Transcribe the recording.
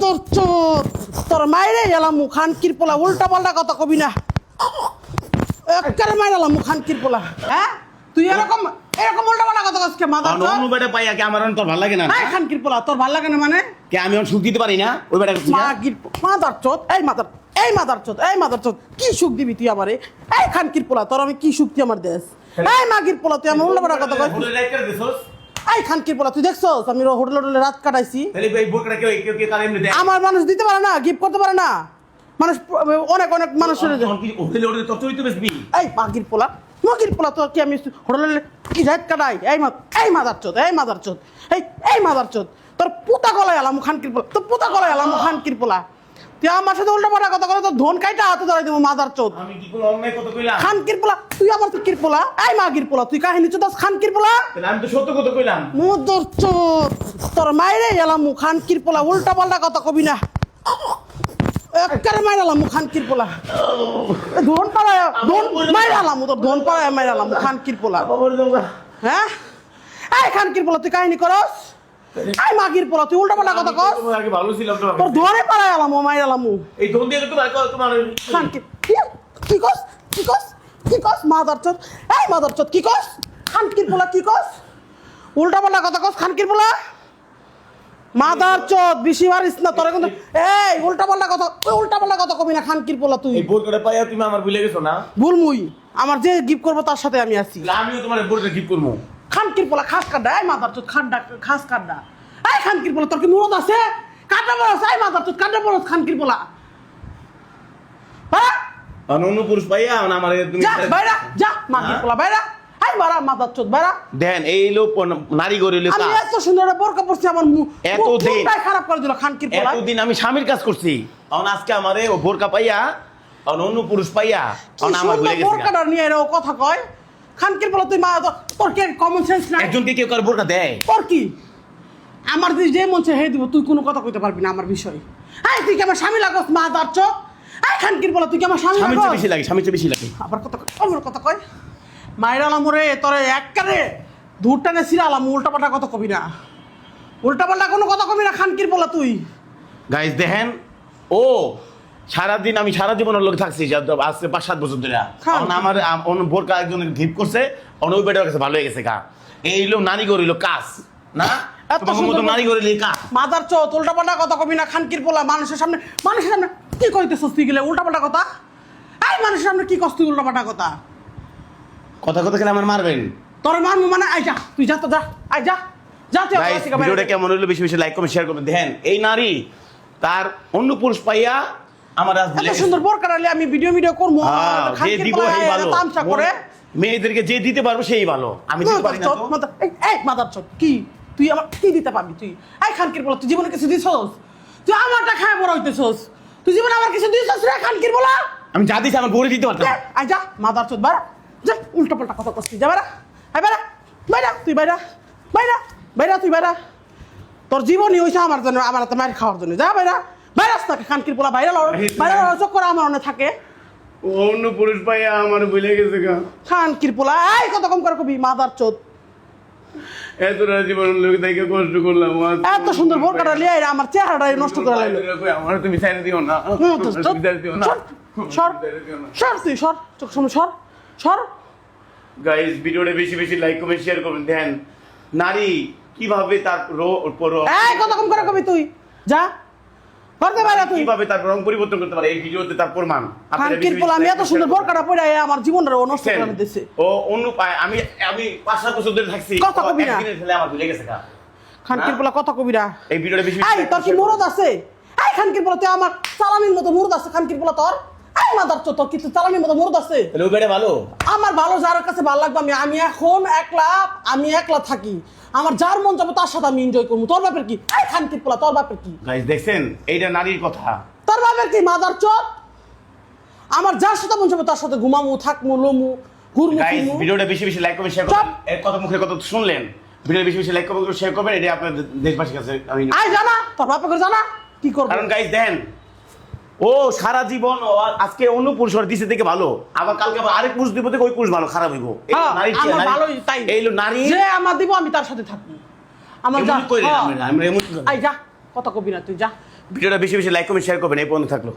মুদর চোদ তোর মাইরে গেলাম খানকির পোলা উল্টা পাল্টা কথা কবি না একবারে মাইরালাম খানকির পোলা হ্যাঁ তুই এরকম এরকম উল্টা পাল্টা কথা কসকে মাদার চোদ অন্য বেটা পাইয়া কি আমার তোর ভালো লাগে না এই খানকির পোলা তোর ভালো লাগে না মানে কে আমি ওর সুখ দিতে পারি না ওই বেটা মাগির মাদার চোদ এই মাদার চোদ কি সুখ দিবি তুই আমারে এই খানকির পোলা তোর আমি কি সুখ তুই আমার দেশ এই মাগির পোলা তুই আমার উল্টা পাল্টা কথা কস এই খানকির পোলা তুই দেখছস আমি হোটেলে রাত কাটাইছি আমার মানুষ দিতে পারে না গিফট করতে পারে না মানুষ অনেক অনেক মানুষের এই মাগির পোলা তো কি আমি হোটেলে কি রাত কাটাই এই মাদার চোদ তোর পুতা গলায় এলাম খানকির পোলা তোর পুতা গলায় এলাম খানকির পোলা তুই আমার সাথে উল্টা পাল্টা কথা করে তোর ধন কাইটা হাতে ধরাই দেবো মাদার চোদ খানকির পোলা তুই আমার কির পোলা এই মাগির পোলা তুই কাহিনী চোদাস খানকির পোলা আমি তো সত্য কথা কইলাম মুদর চোদ তোর মাইরে গেলাম খানকির পোলা উল্টা পাল্টা কথা কবি না একবারে মাইরালাম খানকির পোলা ধন পাড়ায় ধন মাইরালাম তোর ধন পাড়ায় মাইরালাম খানকির পোলা হ্যাঁ এই খানকির পোলা তুই কাহিনী করস এই মাগির পোলা তুই উল্টা পাল্টা কথা কস আগে ভালো ছিলাম তো তোর ধরে পাড়ায় এলাম মাইরালাম এই ধন দিয়ে তোমার খানকির কি কস মাদার চোদ এই মাদার চোদ কি কস খানকির পোলা কি কস উল্টা পাল্টা কথা কস খানকির পোলা মাদার চোদ বেশি মারিস না তোরা কিন্তু এই উল্টা পাল্টা কথা কবি না খানকির পোলা তুই এই বোরকাটা পাইয়া তুমি আমার ভুলে গেছো না ভুল মুই আমার যে গিফট করবো তার সাথে আমি আছি আমিও তোমার বোরকা গিফট করবো খানকির পোলা খাস কাড্ডা এই মাদার চোদ খাস কাড্ডা এই খানকির পোলা তোর কি মুরদ আছে কাড্ডা বড়স এই মাদার চোদ কাড্ডা বড়স খানকির পোলা হ্যাঁ অন্য পুরুষ পাইয়া আমার তুমি যা বাইরা যা মাগির পোলা বাইরা এই বাড়া মাদার চোদ বাইরা দেন এই লোক নারী গরিল আমি এত সুন্দর বোরকা পরছি আমার এতদিন খারাপ করে দিল খানকির পোলা এতদিন আমি স্বামীর কাজ করছি এখন আজকে আমারে ও বোরকা পাইয়া অন্য পুরুষ পাইয়া আমার ভুলে গেছে বোরকাটা নিয়ে এরও কথা কয় খানকির পোলা তুই মা তোর কি কমন সেন্স নাই একজনকে কেউ কার বোরকা দেয় তোর কি আমার যে মন চায় হে দিব তুই কোনো কথা কইতে পারবি না আমার বিষয় এই তুই কি আমার স্বামী লাগস মাদার চোদ এই খানকির পোলা তুই কি আমার স্বামী লাগস স্বামীর চেয়ে বেশি লাগে আবার কথা কয় মাইরালাম রে তোরে এককারে ধূরটানে ছিলালাম উল্টা পাল্টা কথা কবি না উল্টা পাল্টা কোনো কথা কবি না খানকির পোলা তুই গাইস দেখেন ও সারাদিন আমি সারা জীবনের লোক থাকছি আজকে 5-7 বছর ধরে এখন আমার বোরকা একজন গিফট করছে ওই বেটার কাছে ভালো হয়ে গেছে কা এই লোক নারী গরিল কাজ না নারী গরিল কাজ মাদার চোদ উল্টা পাল্টা কথা কবি না খানকির পোলা মানুষের সামনে কি কইতেছস তুই গেলে উল্টা পাল্টা কথা এই মানুষের সামনে কি কস তুই উল্টা পাল্টা কথা খেলে আমার মারবেন তোর মারমু মানে আই যা তুই যা তো যা আই যা যা তুই গাইস ভিডিওটা কেমন হলো বেশি বেশি লাইক কমেন্ট শেয়ার করবেন দেখেন এই নারী তার অন্য পুরুষ পাইয়া আমার আজ এত সুন্দর বোরকা রাখলে আমি ভিডিও করব যে দিব সেই ভালো তামসা করে মেয়েদেরকে যে দিতে পারবো সেই ভালো আমি দিতে পারি না তো এই মাদার চোদ কি তুই আমার কি দিতে পারবি তুই এই খানকির বলা তুই জীবনে কিছু দিছস তুই আমারটা খায় বড় হইতেছস তুই জীবনে আমার কিছু দিছস রে খানকির বলা আমি যা দিছি আমার বউরে দিতে পারতাম আই যা মাদার চোদ বাড়া যা উল্টা পাল্টা কথা কস যা বাড়া আই বাড়া বাইরা তুই বাইরা তোর জীবনই হইছে আমার জন্য আমার হাতে মার খাওয়ার জন্য যা বাইরা থাকে খানকির পোলা বাইরা চক্কর আমার মনে থাকে অন্য পুরুষ পাইয়া আমার ভুলে গেছে গা খানকির পোলা এই কত কম করে কবি মাদার চোদ এতটা জীবনের লোক থেকে কষ্ট করলাম এত সুন্দর বোরকাটা লিয়ে আমার চেহারাটা নষ্ট করে লাইলো আমার তুমি ছেড়ে দিও না সর তুই সর চোখ সামনে সর গাইস ভিডিওটা বেশি বেশি লাইক কমেন্ট শেয়ার করবেন দেখেন নারী কিভাবে তার এই কত কম করে কবি তুই যা করতে পারে তুই কিভাবে তার রং পরিবর্তন করতে পারে এই ভিডিওতে তার প্রমাণ খানকির পোলা আমি এত সুন্দর বোরকাটা পরে আমার জীবনটা নষ্ট করে দিয়েছে ও অন্য আমি 5-7 বছর ধরে থাকছি কথা কবি না একদিনের ছেলে আমার ভুলে গেছে খানকির পোলা কথা কবি না এই ভিডিওটা বেশি এই তোর কি মুরদ আছে এই খানকির পোলা তুই আমার সালামির মতো মুরদ আছে খানকির পোলা তোর এই মাদার চোদ তোর কি তুই সালামির মতো মুরদ আছে তাহলে ও বেড়ে ভালো আমার ভালো যার কাছে ভালো লাগবে আমি এখন একলা থাকি আমার যার মন যাবে তার সাথে আমি এনজয় করবো তোর বাপের কি এই খানকির পোলা তোর বাপের কি গাইস দেখছেন এইটা নারীর কথা তোর বাপের কি মাদার চোদ আমার যার সাথে মন যাবে তার সাথে ঘুমামু থাকমু লমু ঘুরমু গাইস ভিডিওটা বেশি বেশি লাইক কমেন্ট শেয়ার করবেন এর কত মুখে কত শুনলেন ভিডিও বেশি বেশি লাইক কমেন্ট শেয়ার করবেন এটা আপনাদের দেশবাসীর কাছে আমি জানা তোর বাপের জানা কি করব কারণ গাইস দেখেন ও সারা জীবন আজকে অন্য পুরুষ দিছে থেকে ভালো আবার কালকে আবার আরেক পুরুষ দিব থেকে ওই পুরুষ ভালো খারাপ হইব আমার ভালোই তাই এইলো নারী যে আমার দিব আমি তার সাথে থাকবো আমার যা কই রে আমরা এমন আই যা কত কবি না তুই যা ভিডিওটা বেশি বেশি লাইক কমেন্ট শেয়ার করবেন, এই পর্যন্ত থাকলো।